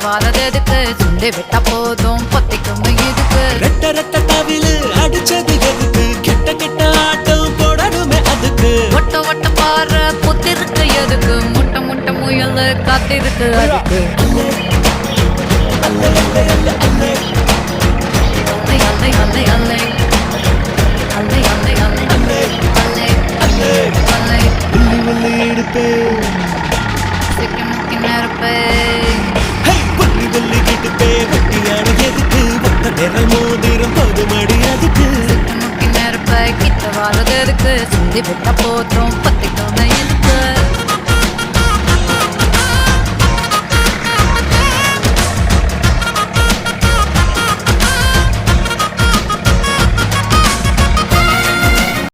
வாரது எதுக்கு சுண்டி விட்டா போதும் பொத்திக்கும் இதுக்கு ரெட்ட ரெட்ட தவிலு அடிச்சது எதுக்கு கெட்ட கெட்ட ஆட்டம் போடணுமே அதுக்கு ஒட்ட ஒட்ட பாரு புத்திருக்கு எதுக்கு முட்டை முட்டை முயல் காத்திருக்கு அதுக்கு அல்லை அல்லை அல்லை அல்லை அல்லை அல்லை அல்லை அல்லை அல்லை அல்லை அல்லை அல்லை அல்லை உள்ளி உள்ளி எடுப்பே சிக்கி முக்கி நெருப்பே புள்ளி புள்ளி கிட்டுப்பே வட்டியான எதுக்கு ஒத்த நிறம் மோதிரம் போதுமடி அதுக்கு சிக்கி முக்கி நெருப்பை கிட்ட வாரது எதுக்கு சுண்டி விட்டா போதும் பத்திக்கும் இதுக்கு